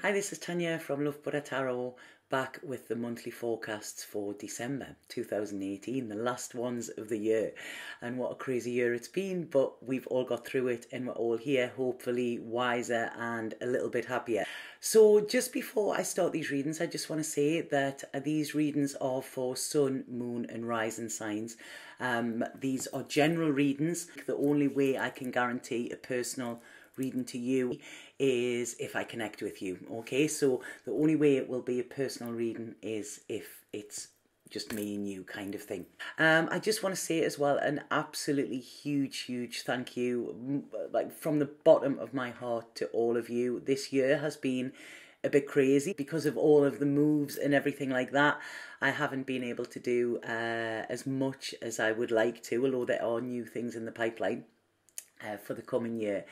Hi, this is Tanya from Love Buddha Tarot, back with the monthly forecasts for December 2018, the last ones of the year. And what a crazy year it's been, but we've all got through it and we're all here, hopefully wiser and a little bit happier. So just before I start these readings, I just want to say that these readings are for sun, moon and rising signs. These are general readings. The only way I can guarantee a personal reading to you is if I connect with you. Okay, so the only way it will be a personal reading is if it's just me and you kind of thing. I just want to say as well an absolutely huge thank you, like from the bottom of my heart, to all of you. This year has been a bit crazy because of all of the moves and everything like that. I haven't been able to do as much as I would like to, although there are new things in the pipeline for the coming year.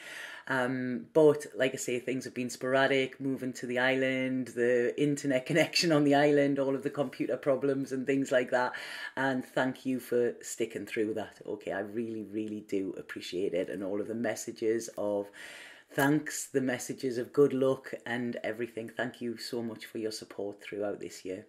But like I say, things have been sporadic, moving to the island, the internet connection on the island, all of the computer problems and things like that. And thank you for sticking through that. Okay, I really do appreciate it, and all of the messages of thanks, the messages of good luck and everything. Thank you so much for your support throughout this year.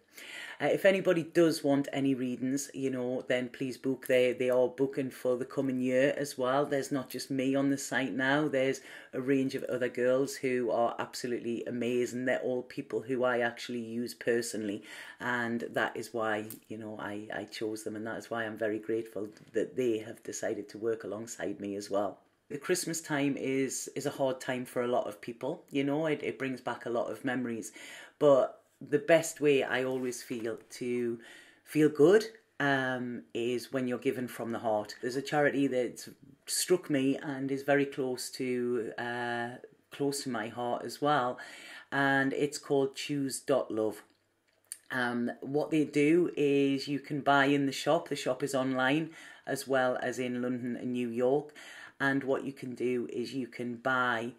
If anybody does want any readings, you know, then please book. They are booking for the coming year as well. There's not just me on the site now. There's a range of other girls who are absolutely amazing. They're all people who I actually use personally, and that is why, you know, I chose them, and that is why I'm very grateful that they have decided to work alongside me as well. The Christmas time is a hard time for a lot of people, you know, it brings back a lot of memories. But the best way I always feel to feel good is when you're given from the heart. There's a charity that struck me and is very close to my heart as well, and it's called choose.love. What they do is you can buy in the shop. The shop is online as well as in London and New York. And what you can do is you can buy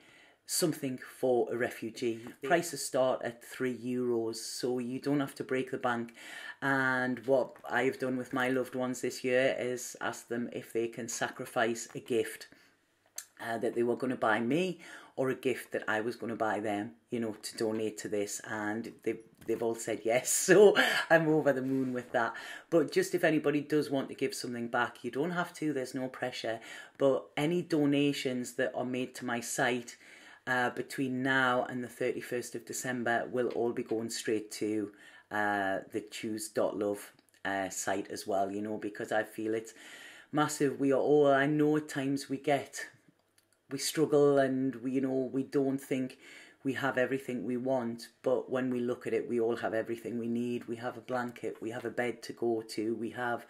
something for a refugee. Prices start at €3, so you don't have to break the bank. And what I've done with my loved ones this year is ask them if they can sacrifice a gift that they were going to buy me, or a gift that I was going to buy them, you know, to donate to this, and they've all said yes, so I'm over the moon with that. But just if anybody does want to give something back, you don't have to, there's no pressure, but any donations that are made to my site between now and the 31st of December will all be going straight to the choose.love site as well, you know, because I feel it's massive. We are all, I know at times we struggle and we don't think we have everything we want, but when we look at it, we all have everything we need. We have a blanket, we have a bed to go to, we have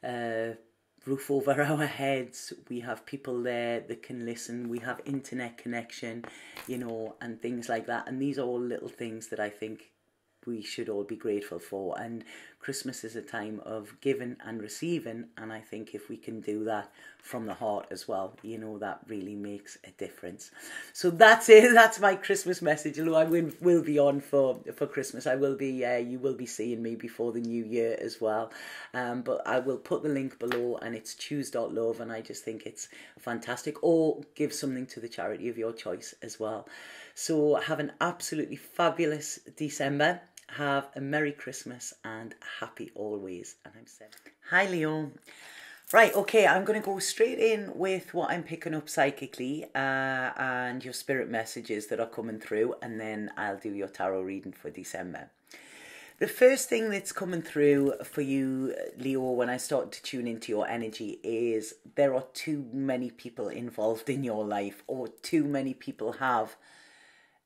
a roof over our heads, we have people there that can listen, we have internet connection, you know, and things like that. And these are all little things that I think we should all be grateful for. And Christmas is a time of giving and receiving, and I think if we can do that from the heart as well, you know, that really makes a difference. So that's it. That's my Christmas message. Although I will be on for Christmas. I will be you will be seeing me before the new year as well. But I will put the link below, and it's choose.love, and I just think it's fantastic. Or give something to the charity of your choice as well. So have an absolutely fabulous December. Have a Merry Christmas and happy always. And I'm said, hi Leo. Right, okay, I'm going to go straight in with what I'm picking up psychically and your spirit messages that are coming through, and then I'll do your tarot reading for December. The first thing that's coming through for you, Leo, when I start to tune into your energy is there are too many people involved in your life, or too many people have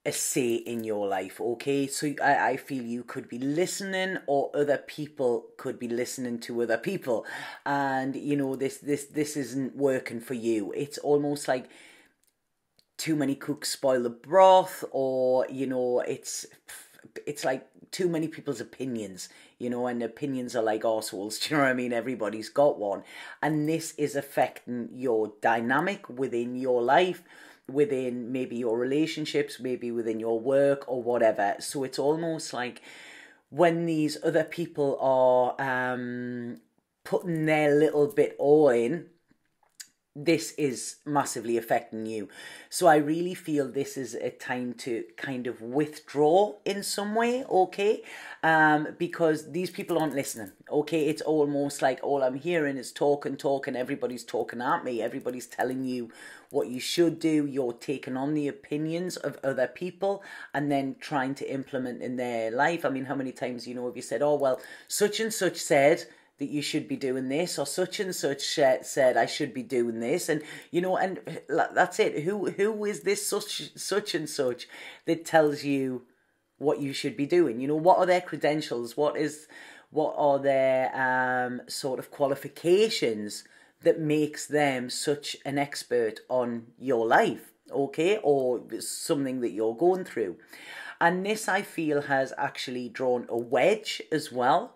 a say in your life. Okay, so I feel you could be listening, or other people could be listening to other people, and you know, this isn't working for you. It's almost like too many cooks spoil the broth, or you know, it's like too many people's opinions, you know, and opinions are like arseholes, do you know what I mean? Everybody's got one, and this is affecting your dynamic within your life, within maybe your relationships, maybe within your work or whatever. So it's almost like when these other people are putting their little bit all in, this is massively affecting you. So I really feel this is a time to kind of withdraw in some way, okay? Because these people aren't listening, okay? It's almost like all I'm hearing is talking, everybody's talking at me, everybody's telling you what you should do, you're taking on the opinions of other people and then trying to implement in their life. I mean, how many times, have you said, oh, well, such and such said that you should be doing this, or such and such said I should be doing this, and and that's it. Who is this such and such that tells you what you should be doing? What are their credentials? What are their sort of qualifications that makes them such an expert on your life, okay, or something that you're going through? And this, I feel, has actually drawn a wedge as well,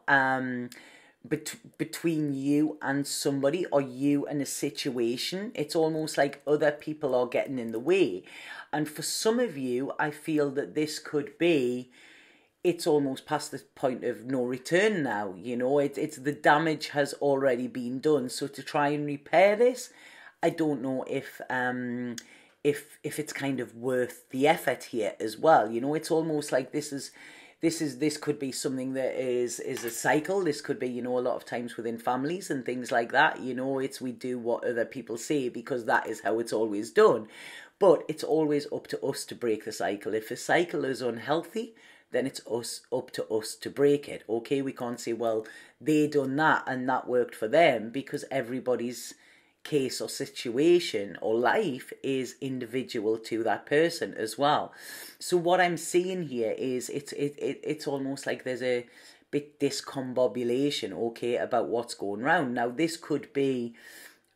between you and somebody, or you and a situation. It's almost like other people are getting in the way. And for some of you, I feel that this could be, it's almost past the point of no return now. It's the damage has already been done. So to try and repair this, I don't know if it's kind of worth the effort here as well. It's almost like this could be something that is a cycle. This could be, a lot of times within families and things like that. It's we do what other people say because that is how it's always done. But it's always up to us to break the cycle. If the cycle is unhealthy, then it's up to us to break it. Okay, we can't say, well, they done that and that worked for them, because everybody's case or situation or life is individual to that person as well. So what I'm seeing here is it's almost like there's a bit discombobulation, okay, about what's going around. Now this could be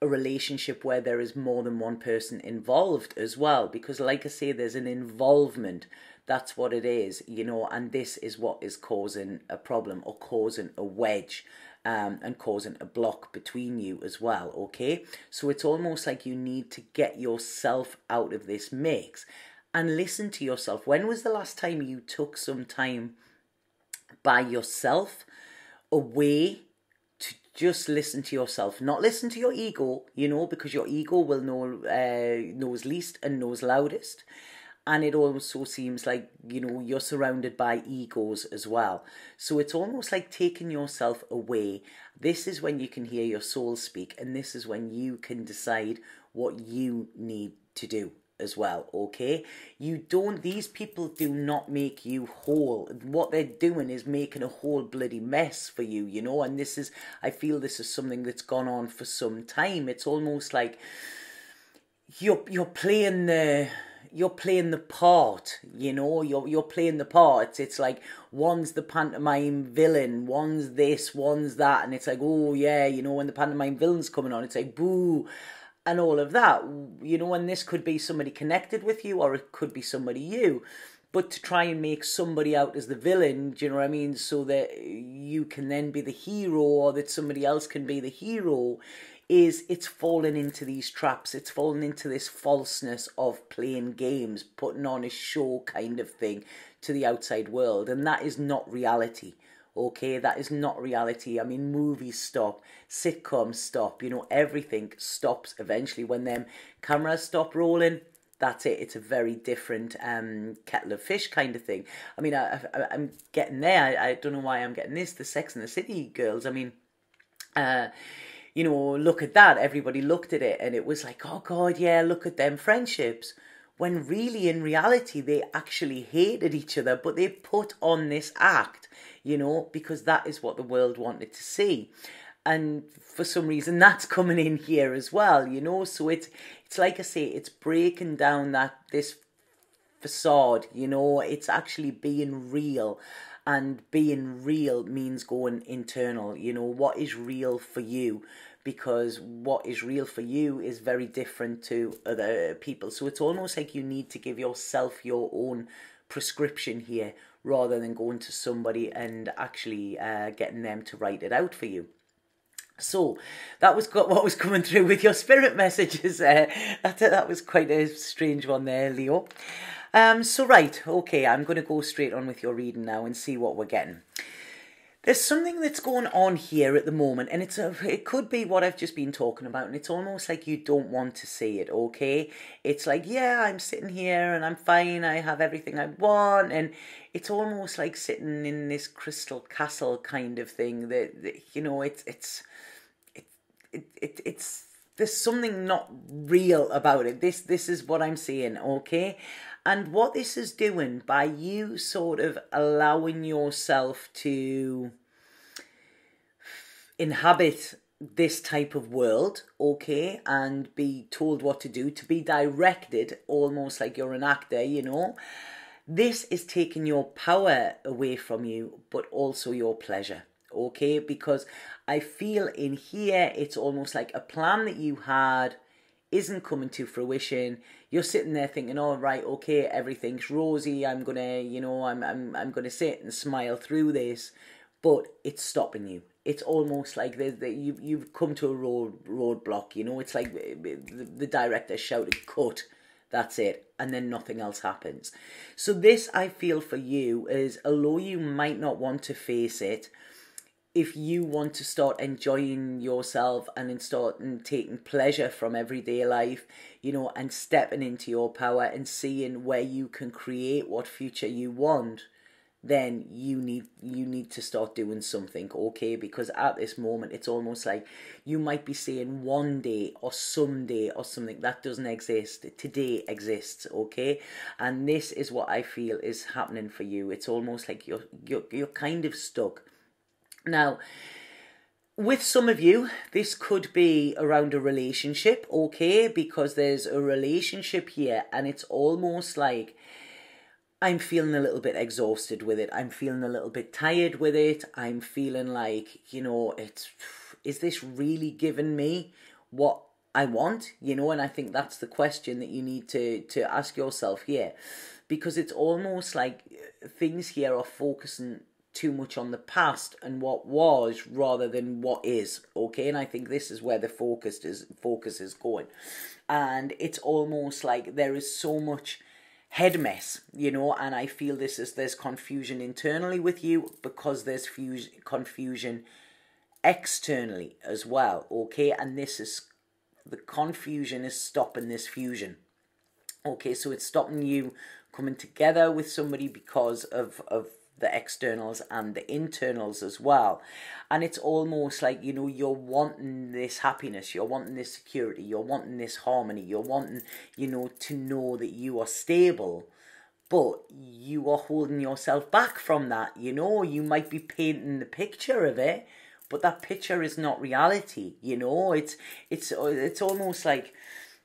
a relationship where there is more than one person involved as well, because like I say, there's an involvement. That's what it is, and this is what is causing a problem, or causing a wedge, and causing a block between you as well, okay? So it's almost like you need to get yourself out of this mix and listen to yourself. When was the last time you took some time by yourself away to just listen to yourself? Not listen to your ego, because your ego will knows least and knows loudest. And it also seems like, you're surrounded by egos as well. So it's almost like taking yourself away. This is when you can hear your soul speak. And this is when you can decide what you need to do as well, okay? These people do not make you whole. What they're doing is making a whole bloody mess for you, And I feel this is something that's gone on for some time. It's almost like you're playing the part, you're playing the part. It's like one's the pantomime villain, one's this, one's that, and it's like, oh yeah, when the pantomime villain's coming on, it's like boo, and all of that, and this could be somebody connected with you, or it could be somebody you. But to try and make somebody out as the villain, do you know what I mean, so that you can then be the hero, or that somebody else can be the hero, it's fallen into these traps. It's fallen into this falseness of playing games, putting on a show kind of thing to the outside world. And that is not reality, okay? That is not reality. I mean, movies stop, sitcoms stop, everything stops eventually. When them cameras stop rolling, that's it. It's a very different kettle of fish kind of thing. I mean, I'm getting there. I don't know why I'm getting this. The Sex and the City girls, I mean... look at that. Everybody looked at it and it was like, oh God, yeah, look at them friendships. When really, in reality, they actually hated each other, but they put on this act, because that is what the world wanted to see. And for some reason, that's coming in here as well, So it's like I say, it's breaking down this facade, It's actually being real. And being real means going internal, what is real for you, because what is real for you is very different to other people. So it's almost like you need to give yourself your own prescription here, rather than going to somebody and actually getting them to write it out for you. So that was what was coming through with your spirit messages. That was quite a strange one there, Leo. So right, okay, I'm going to go straight on with your reading now and see what we're getting. There's something that's going on here at the moment, and it could be what I've just been talking about, and it's almost like you don't want to see it, okay? It's like, yeah, I'm sitting here and I'm fine, I have everything I want, and it's almost like sitting in this crystal castle kind of thing that you know, it's there's something not real about it. This is what I'm saying, okay? And what this is doing by you sort of allowing yourself to inhabit this type of world, okay, and be told what to do, to be directed almost like you're an actor, you know, this is taking your power away from you, but also your pleasure, okay? Because I feel in here it's almost like a plan that you had isn't coming to fruition. You're sitting there thinking, all right, okay, everything's rosy, I'm gonna, you know, I'm gonna sit and smile through this, but it's stopping you. It's almost like you've come to a roadblock, you know. It's like the director shouted, cut, that's it, and then nothing else happens. So this, I feel, for you is, although you might not want to face it, if you want to start enjoying yourself and then start taking pleasure from everyday life, you know, and stepping into your power and seeing where you can create what future you want, then you need to start doing something, okay? Because at this moment it's almost like you might be saying one day or someday or something that doesn't exist. Today exists, okay? And this is what I feel is happening for you. It's almost like you're kind of stuck. Now, with some of you, this could be around a relationship, okay? Because there's a relationship here and it's almost like I'm feeling a little bit exhausted with it. I'm feeling a little bit tired with it. I'm feeling like, you know, is this really giving me what I want? You know, and I think that's the question that you need to ask yourself here. Because it's almost like things here are focusing too much on the past and what was rather than what is, okay? And I think this is where the focus is going. And it's almost like there is so much head mess, you know, and I feel there's confusion internally with you because there's confusion externally as well, okay? And the confusion is stopping this fusion, okay? So it's stopping you coming together with somebody because of the externals and the internals as well. And it's almost like, you know, you're wanting this happiness, you're wanting this security, you're wanting this harmony, you're wanting, you know, to know that you are stable, but you are holding yourself back from that, you know. You might be painting the picture of it, but that picture is not reality, you know. It's almost like,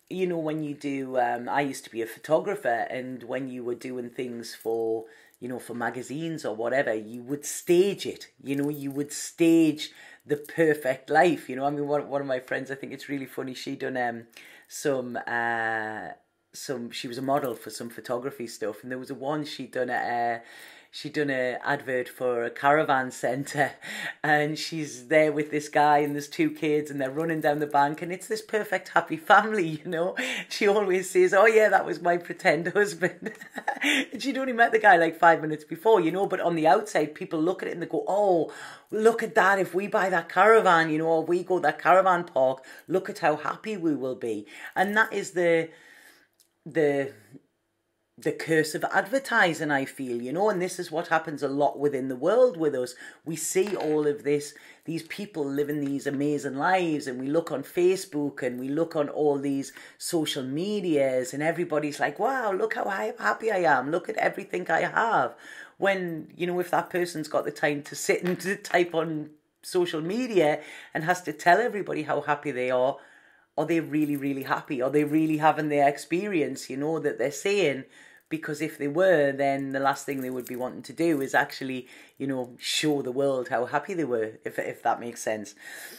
you know, when you do, I used to be a photographer, and when you were doing things for, you know, for magazines or whatever, you would stage it, you know, you would stage the perfect life, you know. I mean, one of my friends, I think it's really funny, she done she was a model for some photography stuff, and there was she'd done a advert for a caravan centre, and she's there with this guy and there's two kids and they're running down the bank and it's this perfect happy family, you know. She always says, oh yeah, that was my pretend husband. And she'd only met the guy like 5 minutes before, you know, but on the outside people look at it and they go, oh, look at that, if we buy that caravan, you know, or we go to that caravan park, look at how happy we will be. And that is the curse of advertising, I feel, you know. And this is what happens a lot within the world with us. We see all of these people living these amazing lives, and we look on Facebook and we look on all these social medias and everybody's like, wow, look how happy I am, look at everything I have. When, you know, if that person's got the time to sit and to type on social media and has to tell everybody how happy they are they really, really happy? Are they really having their experience, you know, that they're saying? Because if they were, then the last thing they would be wanting to do is actually, you know, show the world how happy they were, if that makes sense.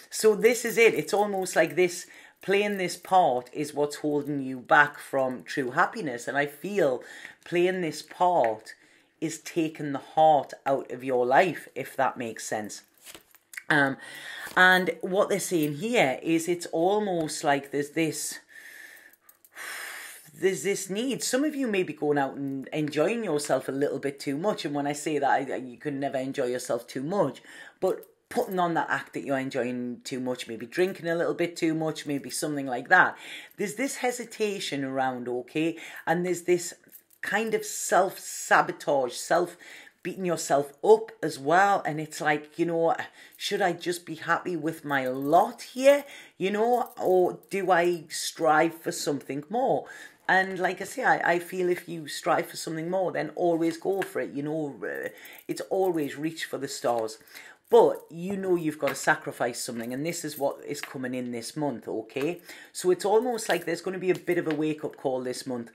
So this is it. It's almost like this, playing this part is what's holding you back from true happiness. And I feel playing this part is taking the heart out of your life, if that makes sense. And what they're saying here is it's almost like there's there's this need. Some of you may be going out and enjoying yourself a little bit too much. And when I say that, you can never enjoy yourself too much. But putting on that act that you're enjoying too much, maybe drinking a little bit too much, maybe something like that. There's this hesitation around, okay? And there's this kind of self-sabotage, beating yourself up as well. And it's like, you know, should I just be happy with my lot here, you know, or do I strive for something more? And like I say, I feel if you strive for something more, then always go for it, you know. It's always reach for the stars. But you know you've got to sacrifice something, and this is what is coming in this month, okay? So it's almost like there's going to be a bit of a wake-up call this month.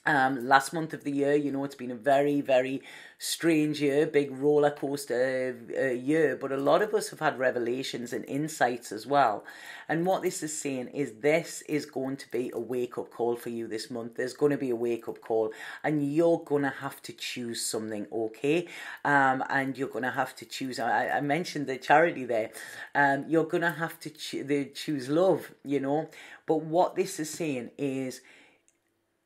Last month of the year, you know, it's been a very, very strange year, big roller coaster year, but a lot of us have had revelations and insights as well. And what this is saying is this is going to be a wake-up call for you this month. There's going to be a wake-up call, and you're going to have to choose something, okay? And you're going to have to choose, I mentioned the charity there, you're going to have to choose love, you know? But what this is saying is,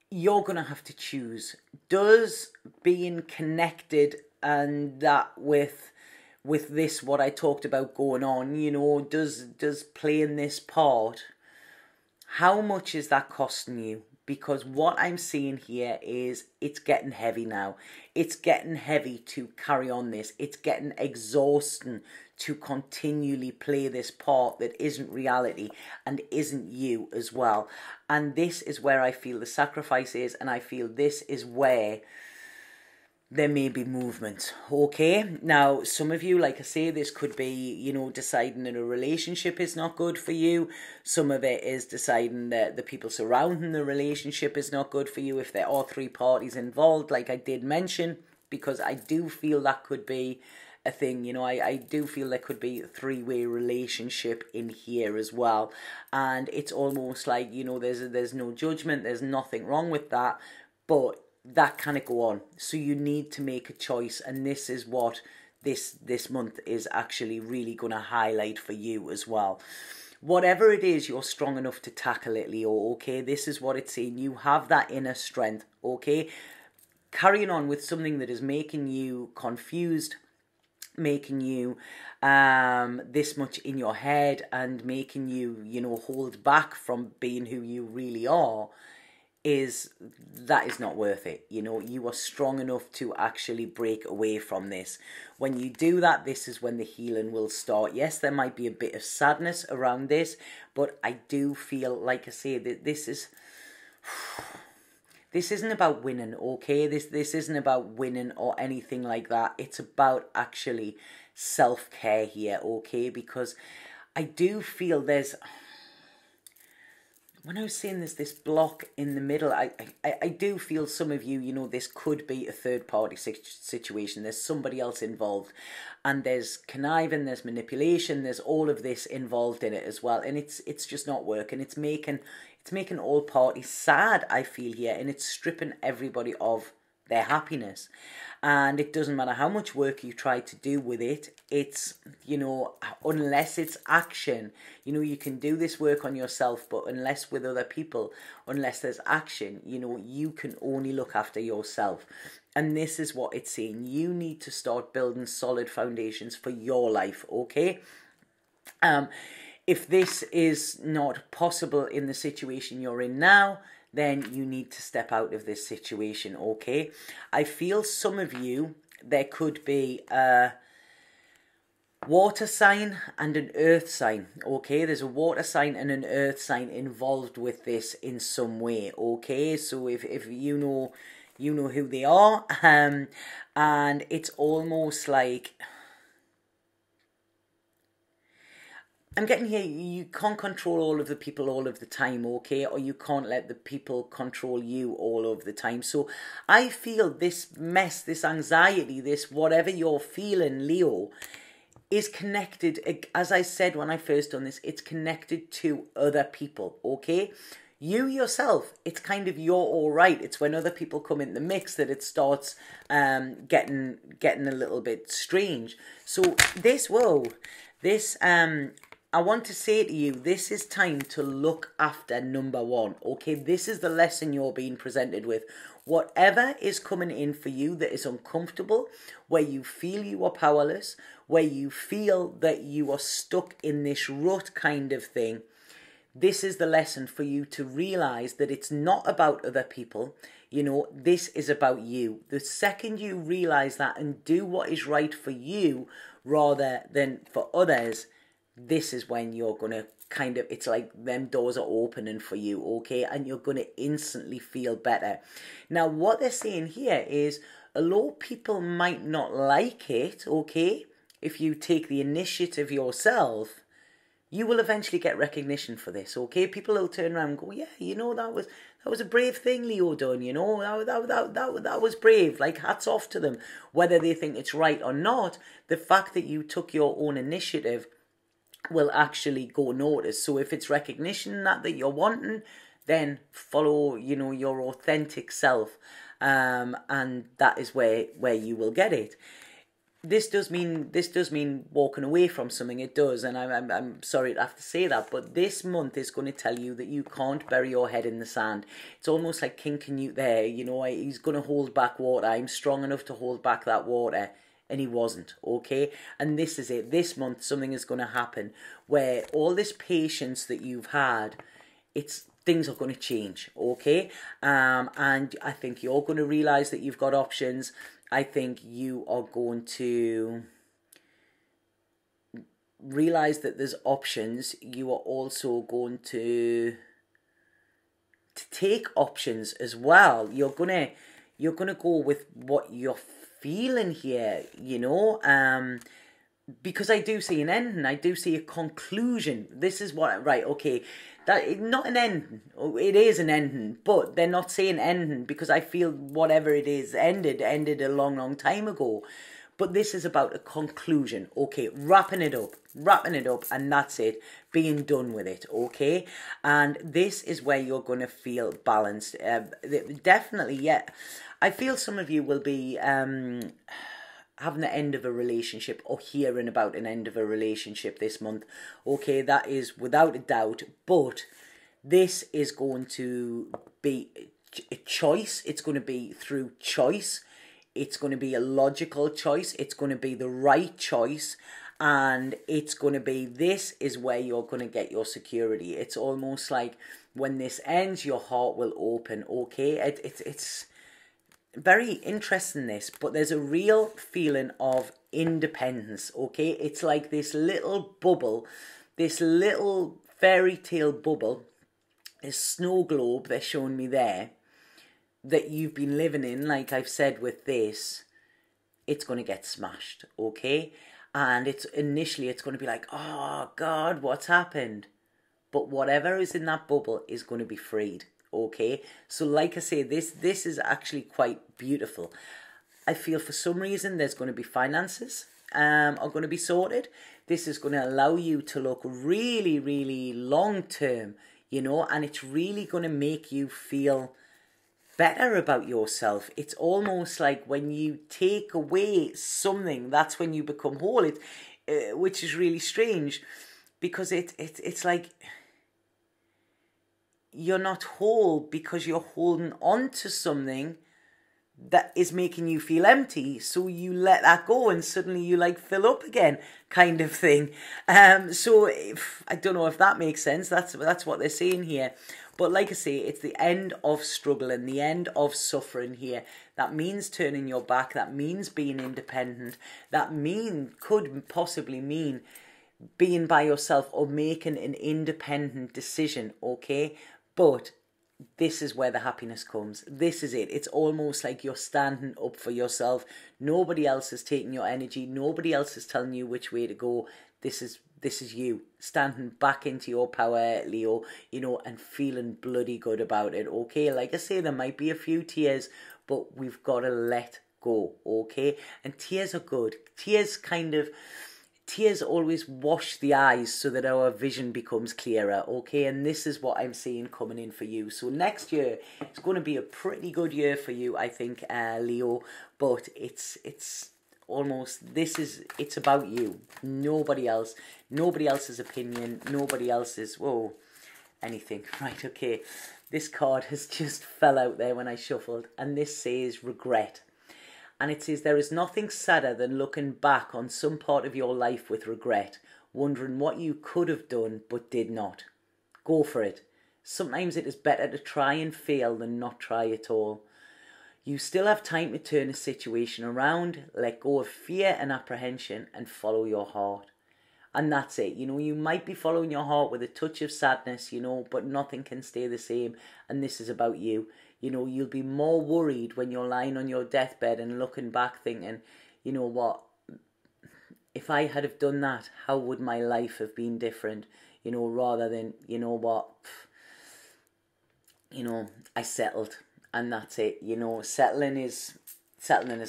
you're going to have to choose. Does being connected and that with this, what I talked about going on, you know, does playing this part, how much is that costing you? Because what I'm seeing here is it's getting heavy now. It's getting heavy to carry on this. It's getting exhausting to continually play this part that isn't reality and isn't you as well. And this is where I feel the sacrifice is, and I feel this is where there may be movement, okay? Now, some of you, like I say, this could be, you know, deciding that a relationship is not good for you. Some of it is deciding that the people surrounding the relationship is not good for you if there are three parties involved, like I did mention, because I do feel that could be a thing, you know. I do feel there could be a three-way relationship in here as well. And it's almost like, you know, there's no judgment, there's nothing wrong with that, but that kind of go on. So you need to make a choice, and this is what this month is actually really going to highlight for you as well. Whatever it is you're strong enough to tackle it, Leo, okay? This is what it's saying. You have that inner strength, okay? Carrying on with something that is making you confused, making you this much in your head, and making you, you know, hold back from being who you really are, is not worth it. You know, you are strong enough to actually break away from this. When you do that, this is when the healing will start. Yes, there might be a bit of sadness around this, but I do feel, like I say, that this isn't about winning, okay? This isn't about winning or anything like that. It's about actually self-care here, okay? Because I do feel there's, when I was saying there's this block in the middle, I do feel some of you, you know, this could be a third-party situation. There's somebody else involved, and there's conniving, there's manipulation, there's all of this involved in it as well, and it's just not working. It's making all parties sad, I feel here, and it's stripping everybody of their happiness. And it doesn't matter how much work you try to do with it, it's, you know, unless it's action, you know, you can do this work on yourself, but unless with other people, unless there's action, you know, you can only look after yourself. And this is what it's saying. You need to start building solid foundations for your life, okay? If this is not possible in the situation you're in now, then you need to step out of this situation, okay? I feel some of you, there could be a water sign and an earth sign, okay? There's a water sign and an earth sign involved with this in some way, okay? So if you know who they are, and it's almost like, I'm getting here, you can't control all of the people all of the time, okay? Or you can't let the people control you all of the time. So I feel this mess, this anxiety, this whatever you're feeling, Leo, is connected, as I said when I first done this, it's connected to other people, okay? You yourself, it's kind of you're all right. It's when other people come in the mix that it starts getting a little bit strange. So this I want to say to you, this is time to look after number one, okay? This is the lesson you're being presented with. Whatever is coming in for you that is uncomfortable, where you feel you are powerless, where you feel that you are stuck in this rut kind of thing, this is the lesson for you to realise that it's not about other people. You know, this is about you. The second you realise that and do what is right for you rather than for others, this is when you're going to kind of, it's like them doors are opening for you, okay? And you're going to instantly feel better. Now, what they're saying here is, although people might not like it, okay, if you take the initiative yourself, you will eventually get recognition for this, okay? People will turn around and go, yeah, you know, that was a brave thing Leo done, you know, that was brave, like hats off to them. Whether they think it's right or not, the fact that you took your own initiative will actually go noticed. So if it's recognition that you're wanting, then follow, you know, your authentic self, and that is where you will get it. This does mean walking away from something. It does, and I'm sorry to have to say that, but this month is going to tell you that you can't bury your head in the sand. It's almost like King Canute there, you know, he's going to hold back water. I'm strong enough to hold back that water. And he wasn't, okay? And this is it. This month, something is going to happen where all this patience that you've had, things are going to change, okay? And I think you're going to realise that you've got options. I think you are going to realise that there's options. You are also going to take options as well. You're gonna go with what you're feeling here, you know, because I do see an ending, I do see a conclusion. This is what, right, okay, that not an ending, it is an ending, but they're not saying ending because I feel whatever it is ended a long time ago. But this is about a conclusion, okay, wrapping it up, and that's it, being done with it, okay? And this is where you're going to feel balanced. Definitely, yeah. I feel some of you will be having the end of a relationship or hearing about an end of a relationship this month, okay? That is without a doubt, but this is going to be a choice. It's going to be through choice. It's going to be a logical choice. It's going to be the right choice. And it's going to be, this is where you're going to get your security. It's almost like when this ends, your heart will open, okay? It's very interesting, this, but there's a real feeling of independence, okay? It's like this little bubble, this little fairy tale bubble, this snow globe they're showing me there, that you've been living in, like I've said with this, it's going to get smashed, okay? And it's initially going to be like, oh God, what's happened? But whatever is in that bubble is going to be freed, okay? So like I say, this is actually quite beautiful. I feel for some reason there's going to be finances are going to be sorted. This is going to allow you to look really, really long term, you know, and it's really going to make you feel better about yourself. It's almost like when you take away something, that's when you become whole. Which is really strange, because it's like you're not whole because you're holding on to something that is making you feel empty, so you let that go and suddenly you like fill up again, kind of thing. So I don't know if that makes sense. That's what they're saying here. But like I say, it's the end of struggle and the end of suffering here. That means turning your back. That means being independent. That could possibly mean being by yourself or making an independent decision, okay? But this is where the happiness comes. This is it. It's almost like you're standing up for yourself. Nobody else is taking your energy. Nobody else is telling you which way to go. This is you standing back into your power, Leo, you know, and feeling bloody good about it, okay? Like I say, there might be a few tears, but we've got to let go, okay? And tears are good. Tears always wash the eyes so that our vision becomes clearer, okay? And this is what I'm seeing coming in for you. So next year, it's going to be a pretty good year for you, I think, Leo. But it's almost, it's about you. Nobody else. Nobody else's opinion. Nobody else's, whoa, anything. Right, okay. This card has just fell out there when I shuffled. And this says regret. And it says, there is nothing sadder than looking back on some part of your life with regret, wondering what you could have done but did not. Go for it. Sometimes it is better to try and fail than not try at all. You still have time to turn a situation around, let go of fear and apprehension, and follow your heart. And that's it. You know, you might be following your heart with a touch of sadness, you know, but nothing can stay the same. And this is about you. You know, you'll be more worried when you're lying on your deathbed and looking back thinking, you know what, if I had have done that, how would my life have been different? You know, rather than, you know what, you know, I settled and that's it. You know, settling is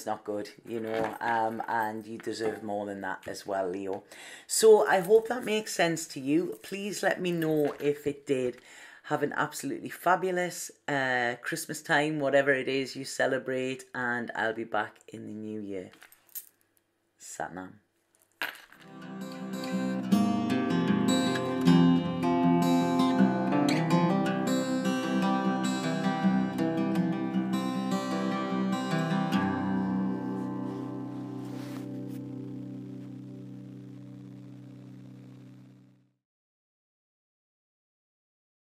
not good, you know, and you deserve more than that as well, Leo. So I hope that makes sense to you. Please let me know if it did. Have an absolutely fabulous Christmas time, whatever it is you celebrate, and I'll be back in the new year. Satnam.